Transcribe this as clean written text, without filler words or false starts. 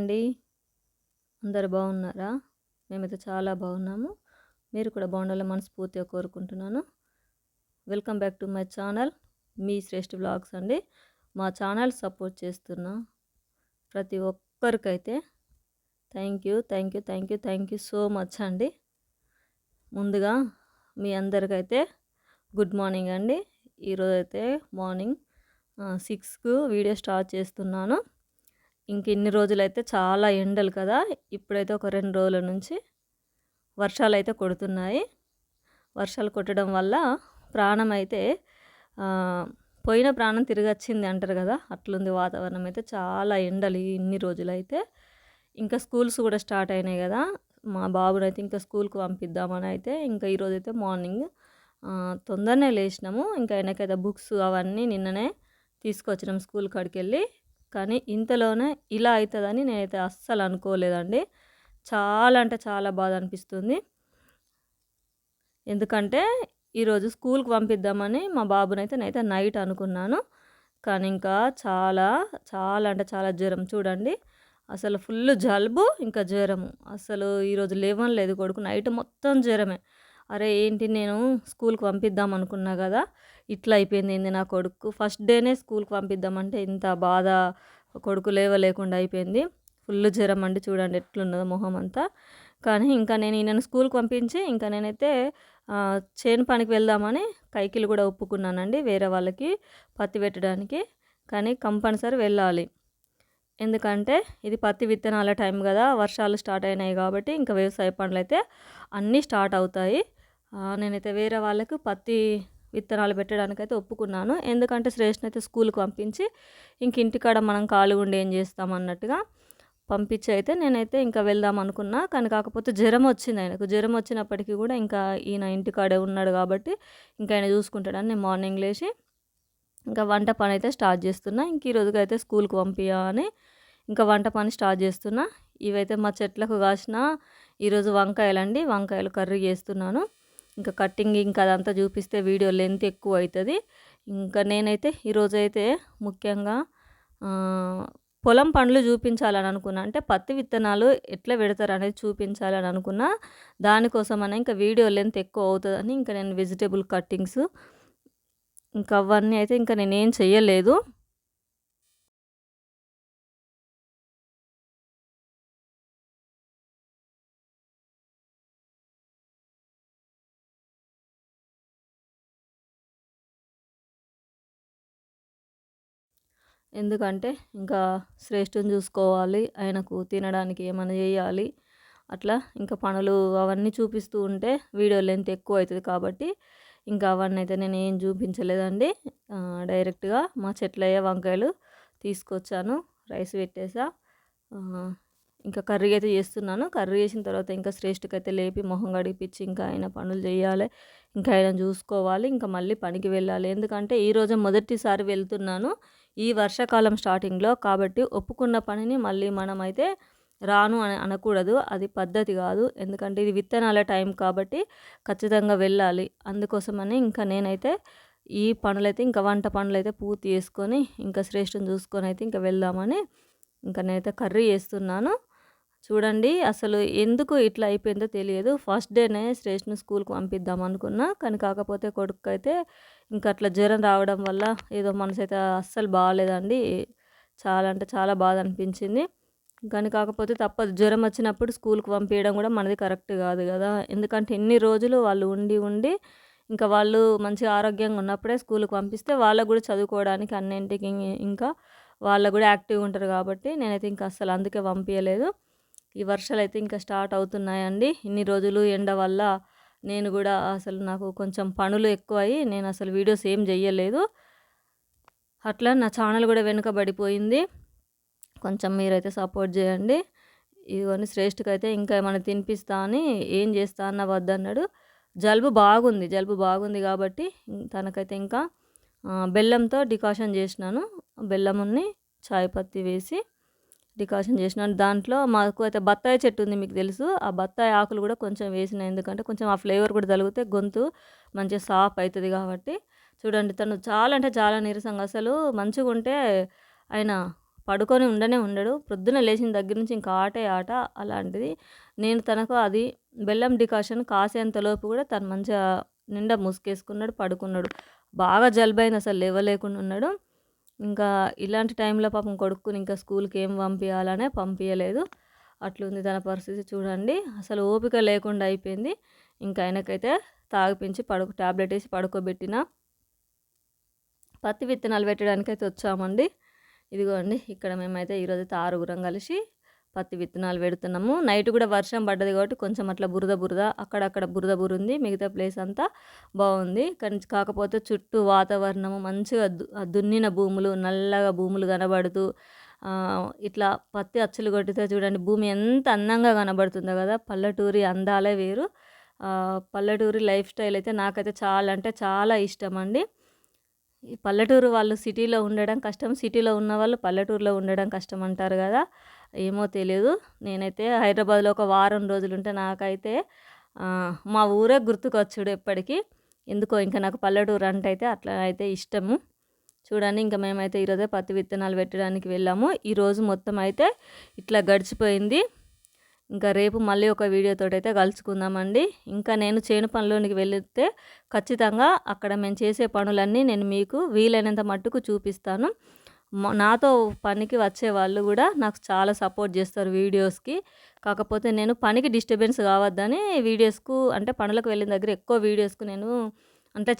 అండి. అందరూ బాగున్నారా? మేమైతే చాలా బాగున్నాము. మీరు కూడా బాగుండాలని మనస్ఫూర్తిగా కోరుకుంటున్నాను. Welcome back to my channel మీ శ్రేష్ఠ వ్లాగ్స్ అండి. మా ఛానల్ సపోర్ట్ చేస్తున్న ప్రతి ఒక్కరికైతే థ్యాంక్ యూ సో మచ్ అండి. ముందుగా మీ అందరికైతే గుడ్ మార్నింగ్ అండి. ఈరోజైతే మార్నింగ్ 6కు వీడియో స్టార్ట్ చేస్తున్నాను. ఇంక ఇన్ని రోజులైతే చాలా ఎండలు కదా. ఇప్పుడైతే ఒక 2 రోజుల నుంచి వర్షాలైతే కొడుతున్నాయి. వర్షాలు కొట్టడం వల్ల ప్రాణం అయితే పోయిన ప్రాణం తిరిగొచ్చింది అంటారు కదా, అట్లుంది వాతావరణం. అయితే చాలా ఎండలు ఇన్ని రోజులైతే. ఇంకా స్కూల్స్ కూడా స్టార్ట్ అయినాయి కదా. మా బాబునైతే ఇంకా స్కూల్కి పంపిద్దామని అయితే ఇంకా ఈరోజైతే మార్నింగ్ తొందరనే లేచినాము. ఇంకా ఆయనకైతే బుక్స్ అవన్నీ నిన్ననే తీసుకొచ్చినాం స్కూల్ కాడికి వెళ్ళి. కానీ ఇంతలోనే ఇలా అవుతుందని నేనైతే అస్సలు అనుకోలేదండి. చాలా అంటే చాలా బాధ అనిపిస్తుంది. ఎందుకంటే ఈరోజు స్కూల్కి పంపిద్దామని మా బాబునైతే నేనైతే నైట్ అనుకున్నాను. కానీ ఇంకా చాలా చాలా అంటే చాలా జ్వరం చూడండి. అసలు ఫుల్ జలుబు ఇంకా జ్వరము. అసలు ఈరోజు లేవనలేదు కొడుకు, నైట్ మొత్తం జ్వరమే. అరే ఏంటి, నేను స్కూల్కి పంపిద్దాం అనుకున్నా కదా, ఇట్లా అయిపోయింది ఏంది నా కొడుకు. ఫస్ట్ డేనే స్కూల్కి పంపిద్దామంటే ఇంత బాధ, కొడుకు లేవలేకుండా అయిపోయింది. ఫుల్ జ్వరం అండి, చూడండి ఎట్లున్నదో మొహం అంతా. కానీ ఇంకా నేను ఈయనను స్కూల్కి పంపించి ఇంకా నేనైతే చేను పనికి వెళ్దామని కైకిలు కూడా ఒప్పుకున్నానండి వేరే వాళ్ళకి పత్తి పెట్టడానికి. కానీ కంపల్సరీ వెళ్ళాలి, ఎందుకంటే ఇది పత్తి విత్తనాల టైం కదా, వర్షాలు స్టార్ట్ అయినాయి కాబట్టి ఇంకా వ్యవసాయ పనులు అయితే అన్నీ స్టార్ట్ అవుతాయి. నేనైతే వేరే వాళ్ళకు పత్తి విత్తనాలు పెట్టడానికైతే ఒప్పుకున్నాను. ఎందుకంటే శ్రేష్ఠని అయితే స్కూల్కి పంపించి ఇంక ఇంటికాడ మనం ఖాళీగా ఉండి ఏం చేస్తాం అన్నట్టుగా పంపించి అయితే నేనైతే ఇంకా వెళ్దాం అనుకున్నా. కానీ కాకపోతే జ్వరం వచ్చింది ఆయనకు. జ్వరం వచ్చినప్పటికీ కూడా ఇంకా ఈయన ఇంటికాడే ఉన్నాడు కాబట్టి ఇంకా ఆయన చూసుకుంటాడని నేను మార్నింగ్ లేచి ఇంకా వంట పని అయితే స్టార్ట్ చేస్తున్నా. ఇంక ఈ రోజుకైతే స్కూల్కి పంపించాలని ఇంకా వంట పని స్టార్ట్ చేస్తున్నా. ఇవైతే మా చెట్లకు కాసిన ఈరోజు వంకాయలండి, వంకాయలు కర్రీ చేస్తున్నాను. ఇంకా కట్టింగ్ ఇంకా అదంతా చూపిస్తే వీడియో లెంత్ ఎక్కువ అవుతుంది. ఇంకా నేనైతే ఈరోజైతే ముఖ్యంగా పొలం పనులు చూపించాలని అనుకున్నా. అంటే పత్తి విత్తనాలు ఎట్లా పెడతారు అనేది చూపించాలని అనుకున్నా. దానికోసమని ఇంకా వీడియో లెంత్ ఎక్కువ అవుతుందని ఇంకా నేను వెజిటేబుల్ కట్టింగ్స్ ఇంకా అవన్నీ అయితే ఇంకా నేనేం చెయ్యలేదు. ఎందుకంటే ఇంకా శ్రేష్ఠని చూసుకోవాలి, ఆయనకు తినడానికి ఏమైనా చేయాలి. అట్లా ఇంకా పనులు అవన్నీ చూపిస్తూ ఉంటే వీడియో లెంత్ ఎక్కువ అవుతుంది కాబట్టి ఇంకా అవన్నీ అయితే నేను ఏం చూపించలేదండి. డైరెక్ట్గా మా చెట్లయ్యే వంకాయలు తీసుకొచ్చాను, రైస్ పెట్టేసా. ఇంకా కర్రీ అయితే చేస్తున్నాను. కర్రీ చేసిన తర్వాత ఇంకా శ్రేష్ఠకి అయితే లేపి మొహం గడిపించి ఇంకా ఆయన పనులు చేయాలి, ఇంకా ఆయన చూసుకోవాలి, ఇంకా మళ్ళీ పనికి వెళ్ళాలి. ఎందుకంటే ఈరోజు మొదటిసారి వెళ్తున్నాను ఈ వర్షాకాలం స్టార్టింగ్లో కాబట్టి ఒప్పుకున్న పనిని మళ్ళీ మనమైతే రాను అని అనకూడదు, అది పద్ధతి కాదు. ఎందుకంటే ఇది విత్తనాల టైం కాబట్టి ఖచ్చితంగా వెళ్ళాలి. అందుకోసమని ఇంకా నేనైతే ఈ పనులైతే ఇంకా వంట పనులైతే పూర్తి చేసుకొని ఇంకా శ్రేష్ఠని చూసుకొని అయితే ఇంకా వెళ్దామని ఇంకా నేనైతే కర్రీ చేస్తున్నాను. చూడండి అసలు ఎందుకు ఇట్లా అయిపోయిందో తెలియదు. ఫస్ట్ డేనే శ్రేష్ఠని స్కూల్కి పంపిద్దాం అనుకున్నా. కానీ కాకపోతే కొడుకు అయితే ఇంకా అట్లా జ్వరం రావడం వల్ల ఏదో మనసు అయితే అస్సలు బాగాలేదండి. చాలా అంటే చాలా బాధ అనిపించింది. కానీ కాకపోతే తప్పదు, జ్వరం వచ్చినప్పుడు స్కూల్కి పంపించడం కూడా మనది కరెక్ట్ కాదు కదా. ఎందుకంటే ఎన్ని రోజులు వాళ్ళు ఉండి ఉండి ఇంకా వాళ్ళు మంచిగా ఆరోగ్యంగా ఉన్నప్పుడే స్కూల్కి పంపిస్తే వాళ్ళకు కూడా చదువుకోవడానికి అన్నింటికి ఇంకా వాళ్ళకు కూడా యాక్టివ్గా ఉంటారు కాబట్టి నేనైతే ఇంకా అస్సలు అందుకే పంపించలేదు. ఈ వర్షాలు అయితే ఇంకా స్టార్ట్ అవుతున్నాయండి. ఇన్ని రోజులు ఎండ వల్ల నేను కూడా అసలు నాకు కొంచెం పనులు ఎక్కువయ్యి నేను అసలు వీడియోస్ ఏం చెయ్యలేదు. అట్లా నా ఛానల్ కూడా వెనుకబడిపోయింది. కొంచెం మీరైతే సపోర్ట్ చేయండి. ఇదిగోని శ్రేష్ఠకైతే ఇంకా ఏమైనా తినిపిస్తా అని ఏం చేస్తా అన్న వద్దన్నాడు. జలుబు బాగుంది కాబట్టి తనకైతే ఇంకా బెల్లంతో డికాషన్ చేసినాను. బెల్లముని చాయ్ పత్తి వేసి డికాషన్ చేసినాను. దాంట్లో మాకు అయితే బత్తాయి చెట్టు ఉంది, మీకు తెలుసు. ఆ బత్తాయి ఆకులు కూడా కొంచెం వేసిన, ఎందుకంటే కొంచెం ఆ ఫ్లేవర్ కూడా తగిలితే గొంతు మంచిగా సాఫ్ అవుతుంది కాబట్టి. చూడండి తను చాలా అంటే చాలా నీరసంగా, అసలు మంచిగా ఉంటే ఆయన పడుకొని ఉండడు. ప్రొద్దున లేచిన దగ్గర నుంచి ఇంకా ఆటే ఆట అలాంటిది. నేను తనకు అది బెల్లం డికాషన్ కాసేంతలోపు కూడా తను మంచిగా నిండా ముసుగేసుకున్నాడు, పడుకున్నాడు. బాగా జలుబయింది, అసలు లేవలేకుండా ఉన్నాడు. ఇంకా ఇలాంటి టైంలో పాపం కొడుకుని ఇంకా స్కూల్‌కి ఏం పంపియాలనే పంపియలేదు. అట్లుంది తన పరిస్థితి చూడండి. అసలు ఓపిక లేకుండా అయిపోయింది. ఇంకా ఆయనకైతే తాగిపించి టాబ్లెట్ ఏసి పడుకోబెట్టిన. పత్తి విత్తనాలు పెట్టడానికైతే వచ్చామండి. ఇదిగోండి ఇక్కడ మేమైతే ఈరోజైతే 6గురం కలిసి పత్తి విత్తనాలు పెడుతున్నాము. నైట్ కూడా వర్షం పడ్డది కాబట్టి కొంచెం అట్లా బురద అక్కడక్కడ బురద ఉంది. మిగతా ప్లేస్ అంతా బాగుంది. కాకపోతే చుట్టూ వాతావరణము మంచిగా దున్నిన భూములు, నల్లగా భూములు కనబడుతూ ఇట్లా పత్తి అచ్చులు కొట్టితే చూడండి భూమి ఎంత అందంగా కనబడుతుందో కదా. పల్లెటూరి అందాలే వేరు. పల్లెటూరి లైఫ్ స్టైల్ అయితే నాకైతే చాలా అంటే చాలా ఇష్టం అండి. ఈ పల్లెటూరు వాళ్ళు సిటీలో ఉండడం కష్టం, సిటీలో ఉన్నవాళ్ళు పల్లెటూరులో ఉండడం కష్టం అంటారు కదా. ఏమో తెలియదు. నేనైతే హైదరాబాద్లో ఒక వారం రోజులుంటే నాకైతే మా ఊరే గుర్తుకొచ్చుడు ఎప్పటికీ. ఎందుకో ఇంకా నాకు పల్లెటూరు అంటే అయితే అట్లా అయితే ఇష్టము. చూడండి ఇంకా మేమైతే ఈరోజే పత్తి విత్తనాలు పెట్టడానికి వెళ్ళాము. ఈరోజు మొత్తం అయితే ఇట్లా గడిచిపోయింది. ఇంకా రేపు మళ్ళీ ఒక వీడియోతోటి అయితే కలుసుకుందామండి. ఇంకా నేను చేను పనిలోనికి వెళితే ఖచ్చితంగా అక్కడ మేము చేసే పనులన్నీ నేను మీకు వీలైనంత మట్టుకు చూపిస్తాను. నాతో పనికి వచ్చే వాళ్ళు కూడా నాకు చాలా సపోర్ట్ చేస్తారు వీడియోస్కి. కాకపోతే నేను పనికి డిస్టర్బెన్స్ కావద్దని వీడియోస్కు అంటే పనులకు వెళ్ళిన దగ్గర ఎక్కువ వీడియోస్కు నేను అంటే